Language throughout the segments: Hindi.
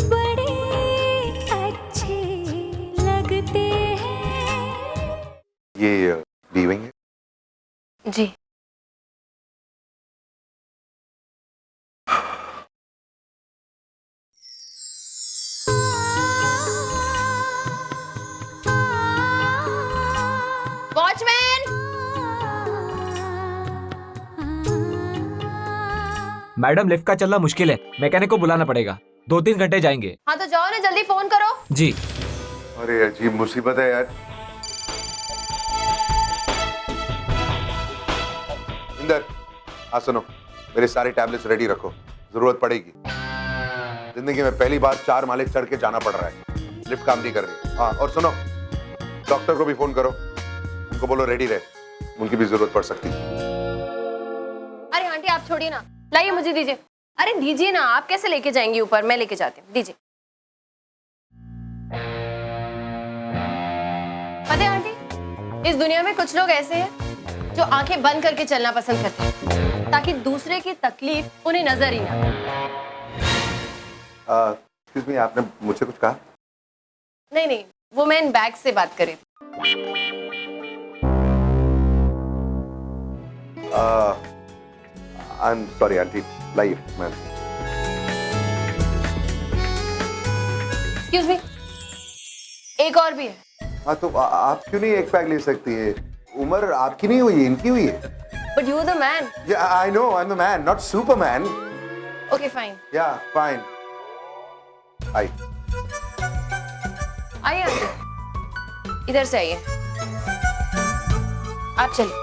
बड़े अच्छे लगते हैं। ये लीविंग है? जी। वॉचमैन! मैडम लिफ्ट का चलना मुश्किल है, मैकेनिक को बुलाना पड़ेगा। 2-3 घंटे जाएंगे। हाँ तो जाओ ना, जल्दी फोन करो। जी। अरे अजीब मुसीबत है यार। इंदर, हाँ सुनो, मेरे सारे टैबलेट्स रेडी रखो, जरूरत पड़ेगी। जिंदगी में पहली बार 4 माले चढ़ के जाना पड़ रहा है, लिफ्ट काम नहीं कर रही। हाँ और सुनो, डॉक्टर को भी फोन करो, उनको बोलो रेडी रहे, उनकी भी जरूरत पड़ सकती है। अरे आंटी आप छोड़िए ना, लाइए मुझे दीजिए। अरे दीजिए ना, आप कैसे लेके जाएंगी ऊपर, मैं लेके जाती हूँ, दीजिए। पता है आंटी, इस दुनिया में कुछ लोग ऐसे हैं जो आंखें बंद करके चलना पसंद करते हैं ताकि दूसरे की तकलीफ उन्हें नजर ही ना। एक्सक्यूज मी, आपने मुझसे कुछ कहा? नहीं नहीं, वो मैं इन बैग से बात कर रही थी। आई एम सॉरी आंटी, लाइए मैम। एक्सक्यूज मी, एक और भी है। हाँ तो आप क्यों नहीं एक पैक ले सकती है? उम्र आपकी नहीं हुई, इनकी हुई है। But you the man. Yeah, I know, I'm the man, not Superman. Okay fine. Yeah, fine. Hi. आइए आंटी, इधर से आइए। आप चलिए।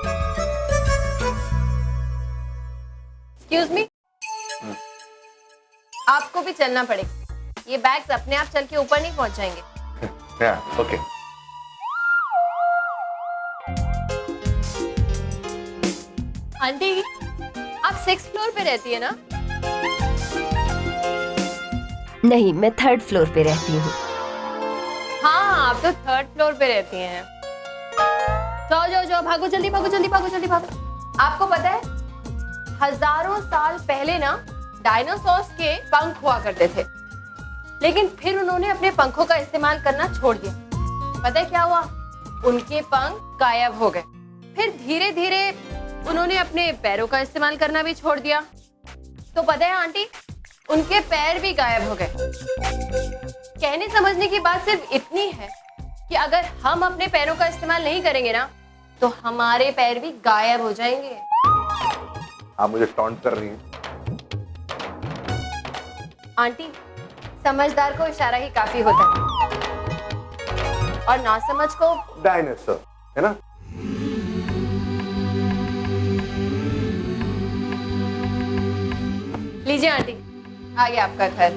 एक्सक्यूज मी, आपको भी चलना पड़ेगा। ये बैग्स अपने आप चल के ऊपर नहीं पहुंच जाएंगे। Yeah, okay. आंटी, आप 6th फ्लोर पे रहती है ना? नहीं, मैं 3rd फ्लोर पे रहती हूँ। हाँ, आप तो 3rd फ्लोर पे रहती हैं। जाओ जाओ जाओ, भागो जल्दी, भागो जल्दी, भागो जल्दी, भागो। आपको पता है, हजारों साल पहले ना डायनासोर्स के पंख हुआ करते थे, लेकिन फिर उन्होंने अपने पंखों का इस्तेमाल करना छोड़ दिया। पता है क्या हुआ? उनके पंख गायब हो गए। फिर धीरे धीरे उन्होंने अपने पैरों का इस्तेमाल करना भी छोड़ दिया। तो पता है आंटी, उनके पैर भी गायब हो गए। कहने समझने की बात सिर्फ इतनी है कि अगर हम अपने पैरों का इस्तेमाल नहीं करेंगे ना, तो हमारे पैर भी गायब हो जाएंगे। आप मुझे टॉन्ट कर रही हैं? आंटी, समझदार को इशारा ही काफी होता है, और नासमझ को डायनासोर, है ना? लीजिए आंटी, आ गया आपका घर।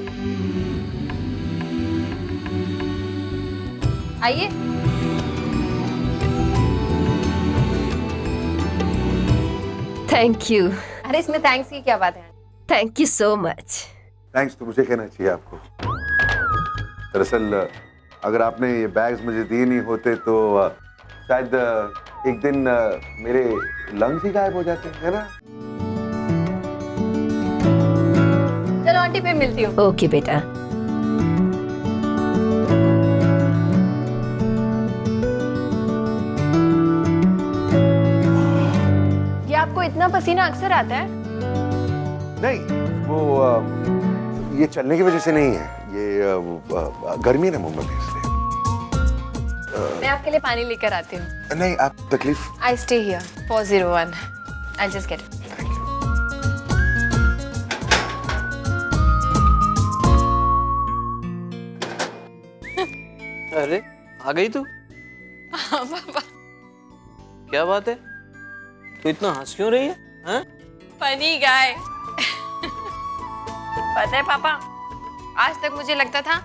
आइए। Thank you. अरे इसमें थैंक्स की क्या बात है? Thank you so much. Thanks तो मुझे कहना चाहिए आपको। दरअसल अगर आपने ये बैग्स मुझे दिए नहीं होते तो शायद एक दिन मेरे लंग्स ही गायब हो जाते, है ना? चलो आंटी, फिर मिलती हूँ। ओके बेटा। ये आपको इतना पसीना अक्सर आता है? नहीं, वो ये चलने की वजह से नहीं है, ये गर्मी है ना मुंबई में, इसलिए। मैं आपके लिए पानी लेकर आती हूँ। नहीं, आप तकलीफ। I stay here 401. I'll just get it. Thank you. अरे आ गई तू? हाँ पापा। क्या बात है, तू इतना हंस क्यों रही है? हाँ? Funny guy. पता है पापा, आज तक मुझे लगता था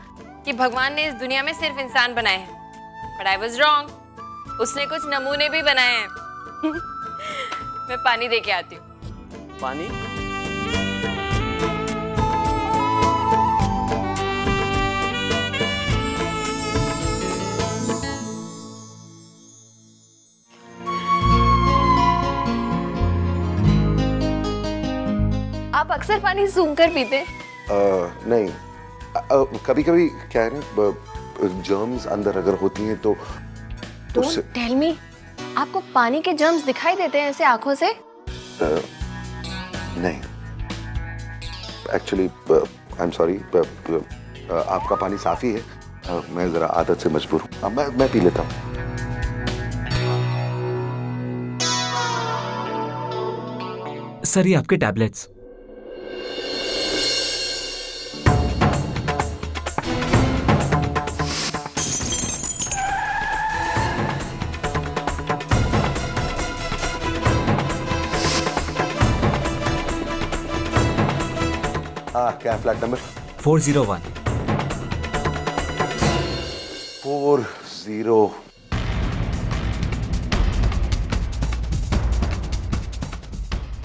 कि भगवान ने इस दुनिया में सिर्फ इंसान बनाए हैं, बट आई वाज रॉन्ग। उसने कुछ नमूने भी बनाए हैं। मैं पानी दे के आती हूँ। पानी? आप अक्सर पानी सूंघ कर पीते? नहीं, कभी कभी क्या है ना, जर्म्स अंदर अगर होती हैं तो उससे टेल मी, आपको पानी के जर्म्स दिखाई देते हैं ऐसे आंखों से? नहीं, एक्चुअली आई एम सॉरी, आपका पानी साफ ही है, मैं जरा आदत से मजबूर हूँ, मैं पी लेता हूँ। सर ये आपके टैबलेट्स। क्या है फ्लैट नंबर? 401। 40।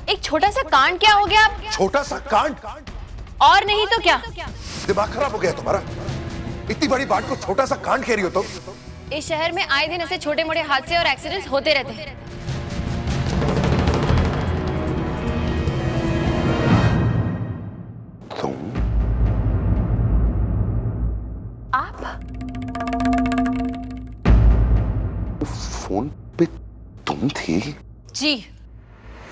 एक छोटा सा कांड क्या हो गया आप? छोटा सा कांड? और नहीं तो क्या? दिमाग खराब हो गया तुम्हारा? इतनी बड़ी बात को छोटा सा कांड कह रही हो तुम? इस शहर में आए दिन ऐसे छोटे मोटे हादसे और एक्सीडेंट्स होते रहते हैं। तुम आप फोन पे तुम थी? जी,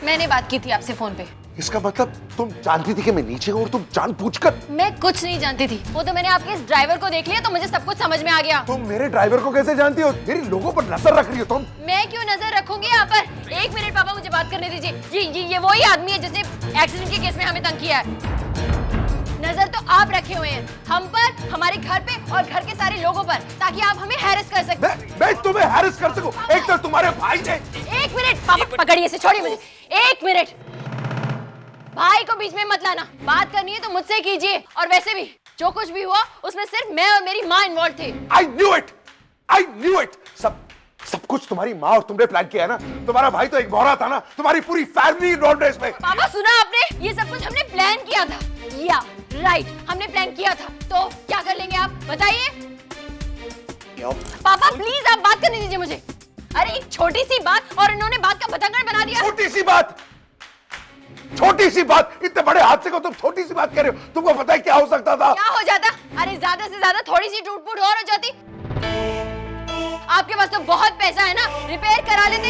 मैंने बात की थी आपसे फोन पे। इसका मतलब तुम जानती थी कि मैं नीचे हूं और तुम जानबूझकर? मैं कुछ नहीं जानती थी, वो तो मैंने आपके इस ड्राइवर को देख लिया तो मुझे सब कुछ समझ में आ गया। तुम मेरे ड्राइवर को कैसे जानती हो? मेरी लोगों पर नजर रख रही हो तुम? मैं क्यों नजर रखूंगी यहाँ पर? एक मिनट पापा, मुझे बात करने दीजिए। ये वही आदमी है जिसने एक्सीडेंट के केस में हमें तंग किया है। नजर तो आप रखे हुए हैं हम पर, हमारे घर पे और घर के सारे लोगों पर, ताकि आप हमें हैरेस कर सकें। मैं तुम्हें हैरेस कर सकूं? एक तो तुम्हारे भाई ने। एक मिनट पापा, पकड़िए इसे, छोड़िए मुझे। एक मिनट, भाई को बीच में मत लाना। बात करनी है तो मुझसे कीजिए। और वैसे भी जो कुछ भी हुआ उसमें सिर्फ मैं और मेरी माँ इन्वॉल्व थे। I knew it! सब कुछ तुम्हारी माँ और तुमने प्लान किया है ना? तुम्हारा भाई तो एक भौरा था ना? तुम्हारी पूरी फैमिली इन्वॉल्व है इसमें। पापा सुना आपने? ये सब कुछ हमने प्लान किया था। राइट, हमने प्लान किया था। तो क्या कर लेंगे आप बताइए? पापा प्लीज आप बात करने दीजिए मुझे। अरे एक छोटी सी बात और इन्होंने बात का बतंगड़ बना दिया। छोटी सी बात? इतने बड़े हादसे को तुम छोटी सी बात कह रहे हो? तुमको पता है क्या हो सकता था? क्या हो जाता? अरे ज्यादा से ज्यादा थोड़ी सी टूट फूट और हो जाती। आपके पास तो बहुत पैसा है ना, रिपेयर करा लेते।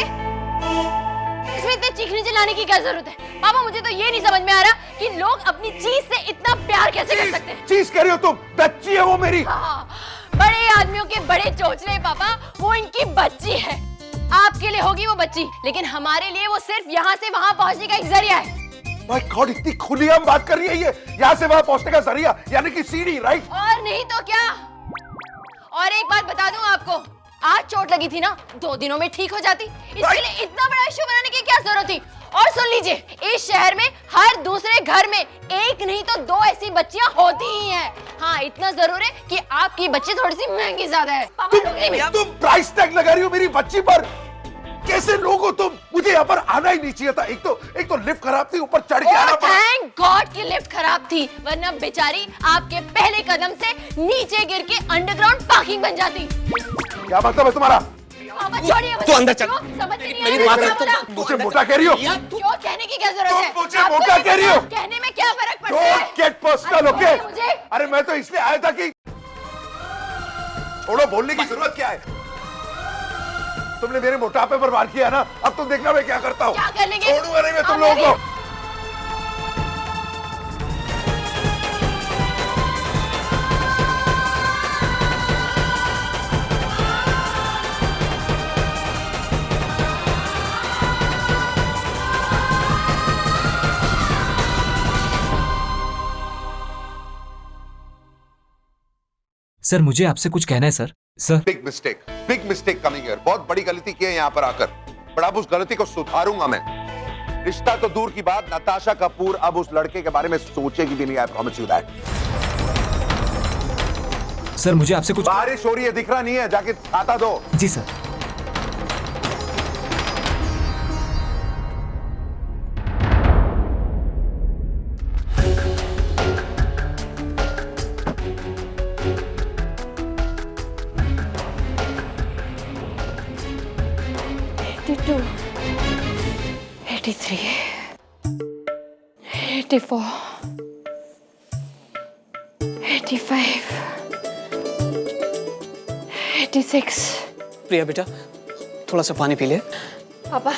इसमें इतने चीखने चिल्लाने की क्या जरूरत है? पापा मुझे तो ये नहीं समझ में आ रहा कि लोग अपनी चीज से इतना प्यार कैसे कर सकते हैं। चीज कह रही हो तुम? बच्ची है वो मेरी। हाँ, बड़े आदमियों के बड़े चोचले पापा, वो इनकी बच्ची है। आपके लिए होगी वो बच्ची, लेकिन हमारे लिए वो सिर्फ यहाँ से वहाँ पहुँचने का एक जरिया है। माय गॉड, इतनी खुलेआम बात कर रही है ये। यहाँ से वहाँ पहुँचने का जरिया यानी कि सीढ़ी, राइट? और नहीं तो क्या। और एक बात बता दूं आपको, आज चोट लगी थी ना, 2 दिनों में ठीक हो जाती। इसके लिए इतना बड़ा इश्यू बनाने की क्या जरूरत थी? और सुन लीजिए, इस शहर में हर दूसरे घर में एक नहीं तो 2 ऐसी बच्चियां होती ही हैं। हाँ, इतना जरूर है कि आपकी बच्ची थोड़ी सी महंगी ज्यादा है। तुम प्राइस टैग लगा रही हो मेरी बच्ची पर? कैसे लोग हो तुम? मुझे यहाँ पर आना ही नहीं चाहिए था। एक तो लिफ्ट खराब थी, ऊपर चढ़ के आना पड़ा। थैंक गॉड कि लिफ्ट खराब थी, वरना बेचारी आपके पहले कदम से नीचे गिर के अंडरग्राउंड पार्किंग बन जाती। क्या मतलब है तुम्हारा? पापा छोड़िए मुझे। तू अंदर चल। समझ में नहीं आ मेरी रहा बात क्या सुन, बोला? मुझे मोटा कह रही हो? क्यों कहने की क्या जरूरत है? तुम मुझे आपको मोटा नहीं कह रही हो? पता कहने में क्या फर्क पड़ता है? Don't get personal, okay? अरे मुझे अरे मैं तो इसलिए आया था कि छोड़ो, बोलने की जरूरत क्या है? तुमने मेरे मोटापे पर वार किया ना, अब तुम देखना मैं क्या करता हूँ। क्या कर लेंगे? छोड़ूंगा नहीं मैं तुम आप लोगों को। सर मुझे आपसे कुछ कहना है sir. Sir big mistake coming here. बहुत बड़ी गलती की है यहाँ पर आकर, पर अब उस गलती को सुधारूंगा मैं। रिश्ता तो दूर की बात, नताशा कपूर अब उस लड़के के बारे में सोचेगी भी नहीं। I promise you that. Sir मुझे आपसे कुछ। बारिश हो रही है, दिख रहा नहीं है? जाके छाता दो। जी सर। $82, $83, $84, $85, 85, 86। प्रिया बेटा थोड़ा सा पानी पी ले। पापा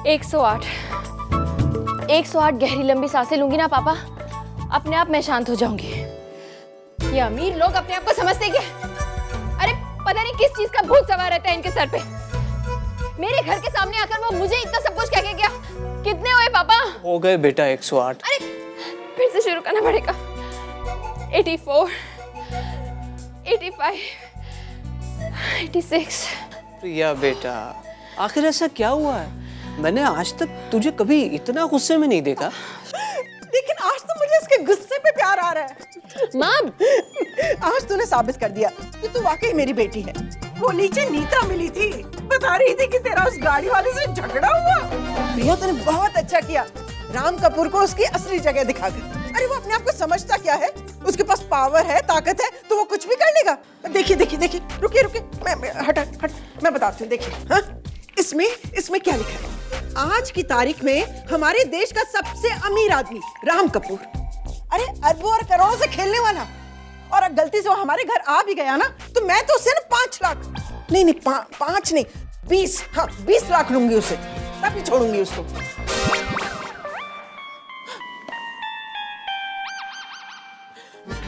108। 108 गहरी लंबी सांसें लूंगी ना पापा, अपने आप मैं शांत हो जाऊंगी। ये अमीर लोग अपने आप को समझते क्या? अरे पता नहीं किस चीज का भूत सवार रहता है इनके सर पे। मेरे घर के सामने आकर वो मुझे इतना सब कुछ कह के गया। कितने हुए पापा? हो गए बेटा 108। अरे फिर से शुरू करना पड़ेगा। 84, 85, 86। प्रिया बेटा आखिर ऐसा क्या हुआ है? मैंने आज तक तुझे कभी इतना गुस्से में नहीं देखा। लेकिन आज तो मुझे इसके गुस्से पे प्यार आ रहा है। माँ आज तूने साबित कर दिया कि तू वाकई मेरी बेटी है। वो नीचे नीता मिली थी, बता रही थी कि तेरा उस गाड़ी वाले से झगड़ा हुआ। प्रिया तूने बहुत अच्छा किया राम कपूर को उसकी असली जगह दिखाकर। अरे वो अपने आप को समझता क्या है? उसके पास पावर है, ताकत है, तो वो कुछ भी कर लेगा। देखिए देखिए देखिए, रुकिए रुकिए, मैं हट मैं बताती हूँ। देखिए हाँ, इसमें क्या लिखा है? आज की तारीख में हमारे देश का सबसे अमीर आदमी राम कपूर। अरे अरबों और करोड़ों से खेलने वाला, और अगर गलती से वो हमारे घर आ भी गया ना, तो मैं तो उससे ना 5 लाख नहीं 5 नहीं 20, हाँ 20 लाख लूंगी उसे, तभी छोड़ूंगी उसको।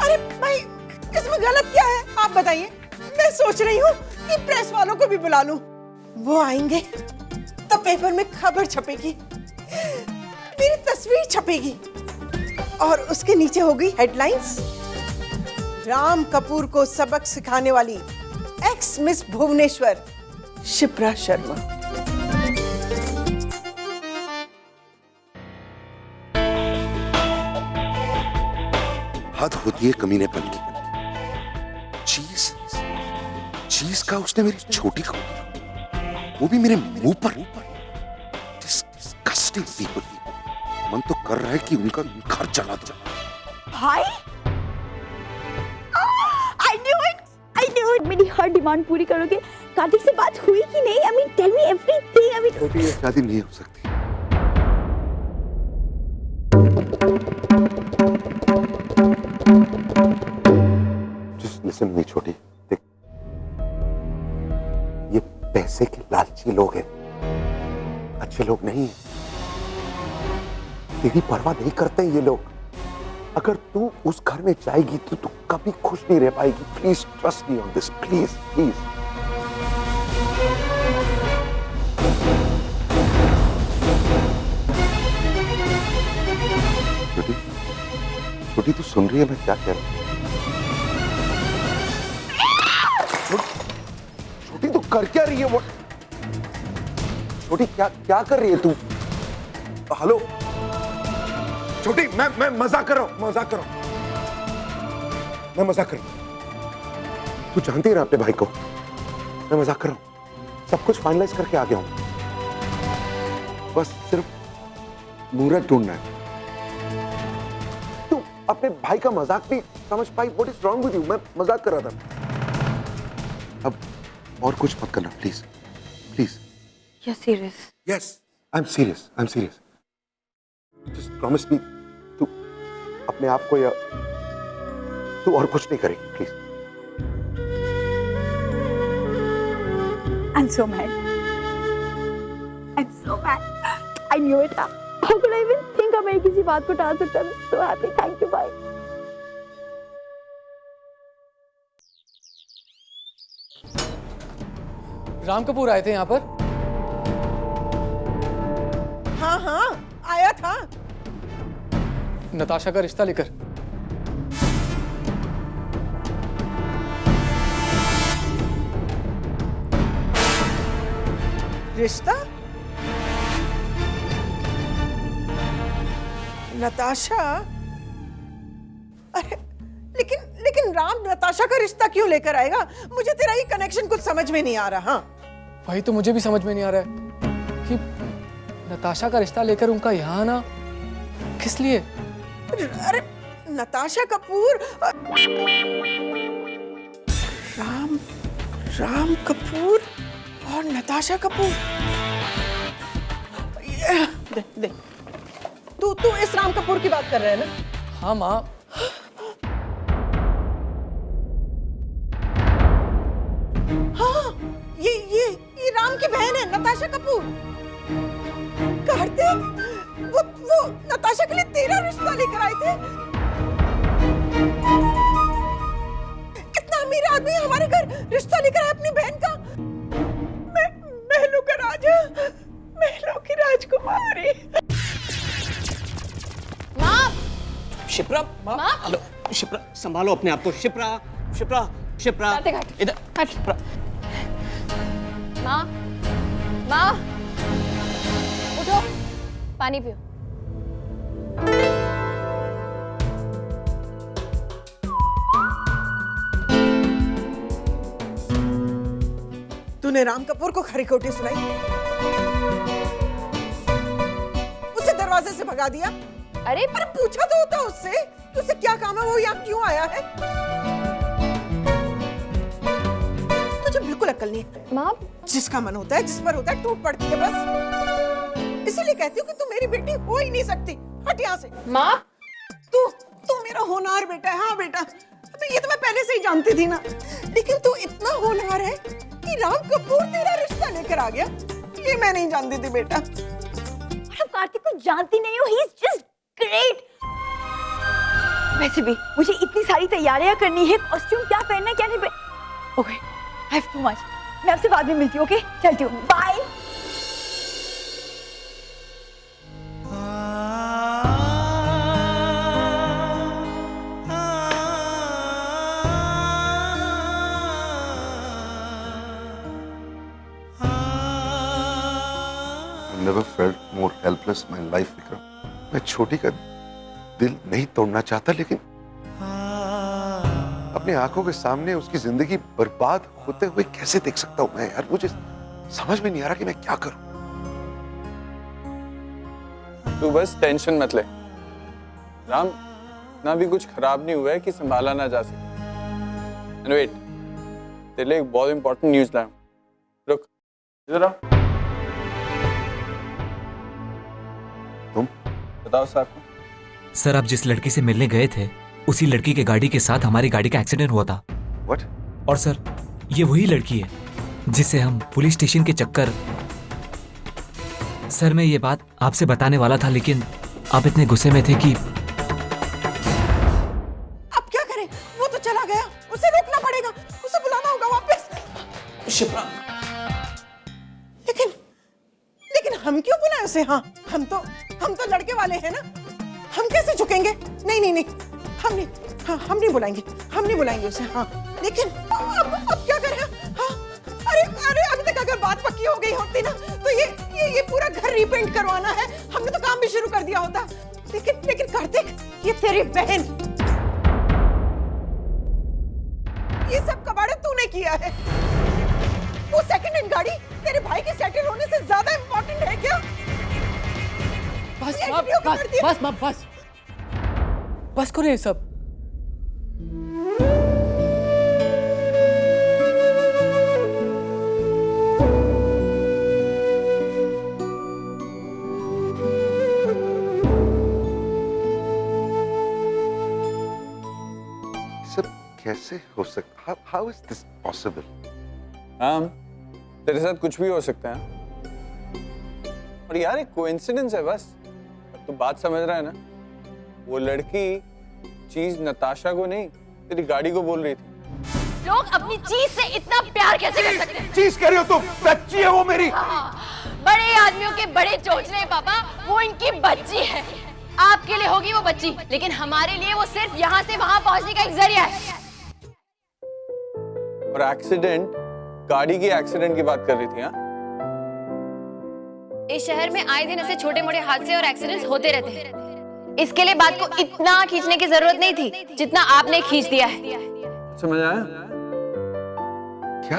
अरे भाई इसमें गलत क्या है आप बताइए? मैं सोच रही हूँ कि प्रेस वालों को भी बुला लूं। वो आएंगे तो पेपर में खबर छपेगी, मेरी तस्वीर छपेगी, और उसके नीचे होगी हेडलाइंस, राम कपूर को सबक सिखाने वाली एक्स मिस भुवनेश्वर शिप्रा शर्मा। हद होती है कमीनेपन की। चीज का उसने मेरी छोटी को, वो भी मेरे मुंह पर। Disgusting people. मन तो कर रहा है कि उनका घर जला दो। भाई I knew it. मेरी हर डिमांड पूरी करोगे। कार्तिक से बात हुई कि नहीं? I mean, tell me everything. I mean, छोटी शादी नहीं हो सकती। Just listen to me, छोटी। देख, ये पैसे के लालची लोग हैं, अच्छे लोग नहीं हैं। तेरी परवाह नहीं करते ये लोग। अगर तू उस घर में जाएगी तो तू कभी खुश नहीं रह पाएगी। Please trust me on this, please please. छोटी छोटी, तू सुन रही है मैं क्या कह रहा हूं? छोटी तू कर क्या रही है? वो छोटी क्या कर रही है तू? हेलो छोटी, मैं मजाक कर रहा हूं, मैं मजाक कर रहा हूं। तू जानती है ना अपने भाई को, मैं मजाक कर रहा हूं। सब कुछ फाइनलाइज करके आ गया हूं, बस सिर्फ मुहूर्त ढूंढना है। तू अपने भाई का मजाक भी समझ पाई? What is wrong with you? मैं मजाक कर रहा था। अब और कुछ मत करना please please. You're serious? Yes, I'm serious. Just promise me, तू अपने आप को या तू और कुछ नहीं करेगी please. I'm so mad. I knew it. How could I even think of मैं किसी बात को टाल सकता? I'm so happy. Thank you, bye. Ram Kapoor आए थे यहाँ पर? हाँ आया था। नताशा का रिश्ता लेकर। रिश्ता? नताशा? अरे लेकिन राम नताशा का रिश्ता क्यों लेकर आएगा? मुझे तेरा ये कनेक्शन कुछ समझ में नहीं आ रहा। हाँ वही तो मुझे भी समझ में नहीं आ रहा है कि नताशा का रिश्ता लेकर उनका यहाँ आना किस लिए? अरे नताशा कपूर, राम कपूर और नताशा कपूर। दे तू इस राम कपूर की बात कर रहे है ना? हाँ माँ, हाँ, ये राम की बहन है, नताशा कपूर। कार्तिक, वो नताशा के लिए तेरा रिश्ता लेकर आए थे। इतना अमीर आदमी हमारे घर रिश्ता लेकर आए अपनी बहन का। महलों का राजा, महलों की राजकुमारी। माँ, शिप्रा, माँ? हेलो शिप्रा, संभालो अपने आप को। शिप्रा, शिप्रा, शिप्रा, हट। इधर हट। शिप्रा। माँ, माँ, उठो, पानी पियो। तूने राम कपूर को खरी खोटी सुनाई, उसे दरवाजे से भगा दिया। अरे पर पूछा तो होता उससे कि उसे क्या काम है, वो यहाँ क्यों आया है। तुझे बिल्कुल अक्ल नहीं है। माँ, जिसका मन होता है, जिस पर होता है, टूट पड़ती है बस। इसीलिए कहती हूँ कि तू मेरी बेटी हो ही नहीं सकती। हट यहाँ से। माँ, तू मेरा होनहार बेटा है। हाँ बेटा, तो ये तो मैं पहले से ही जानती थी ना। लेकिन तू इतना होनहार है कि राम कपूर तेरा रिश्ता लेकर आ गया, ये मैं नहीं जानती थी बेटा। आप कार्तिक को जानती नहीं हो, ही इज जस्ट ग्रेट। वैसे भी मुझे इतनी सारी तैयारियां करनी है, कॉस्ट्यूम क्या पहनना है क्या नहीं पहनना। Okay, I have to much. मैं आपसे बाद में मिलती हूँ। ओके, चलती हूँ, bye. Never felt more helpless in my life, Vikram. मैं छोटी का दिल नहीं तोड़ना चाहता, लेकिन अपनी आंखों के सामने उसकी जिंदगी बर्बाद होते हुए कैसे देख सकता हूं मैं यार। मुझे समझ में नहीं आ रहा कि मैं क्या करूं। तू बस टेंशन मत ले राम, ना भी कुछ खराब नहीं हुआ है कि संभाला ना जा सके। एंड वेट, तेरे लिए एक बहुत इंपॉर्टेंट न्यूज़ लाया हूं। रुक, इधर आओ। तुम बताओ साहब को। सर, आप जिस लड़की से मिलने गए थे, उसी लड़की के गाड़ी के साथ हमारी गाड़ी का एक्सीडेंट हुआ था। What? और सर, ये वही लड़की है जिसे हम पुलिस स्टेशन के चक्कर। सर, मैं ये बात आपसे बताने वाला था, लेकिन आप इतने गुस्से में थे कि। अब क्या करें, वो तो चला गया, उसे रोकना पड़ेगा, उसे बुलाना होगा वापस। शिप्रा, लेकिन हम क्यों बुलाएं उसे। हाँ, हम तो लड़के वाले हैं ना, हम कैसे झुकेंगे। नहीं, हम नहीं बुलाएंगे उसे। हाँ, लेकिन अब क्या करें। हाँ, अरे अभी तक अगर बात पक्की हो गई होती ना, तो ये पूरा घर रीपेंट करवाना है, हमने तो काम भी शुरू कर दिया होता। लेकिन कार्तिक, ये तेरी बहन, ये सब कबाड़ा तूने किया है। वो सेकंड हैंड गाड़ी तेरे भाई के सेटल होने से ज्यादा इंपॉर्टेंट है क्या। बस करो ये सब। सब कैसे हो सकता? How is this possible? Ram, तेरे साथ कुछ भी हो सकता है, और यार एक कोइंसिडेंस है बस। तू बात समझ रहा है ना। वो लड़की चीज नताशा को नहीं, तेरी गाड़ी को बोल रही थी। लोग अपनी चीज से इतना प्यार कैसे कर सकते हैं? चीज कह रही हो तुम? बच्ची है वो मेरी। बड़े आदमियों के बड़े चोचले पापा, वो इनकी बच्ची है। आपके लिए होगी वो बच्ची, लेकिन हमारे लिए वो सिर्फ यहाँ से वहाँ पहुँचने का एक जरिया है। और एक्सीडेंट, गाड़ी की एक्सीडेंट की बात कर रही थी। हाँ, इस शहर में आए दिन ऐसे छोटे मोटे हादसे और एक्सीडेंट्स होते रहते हैं। इसके लिए बात को इतना खींचने की जरूरत नहीं थी जितना आपने खींच दिया है। समझ आया? क्या?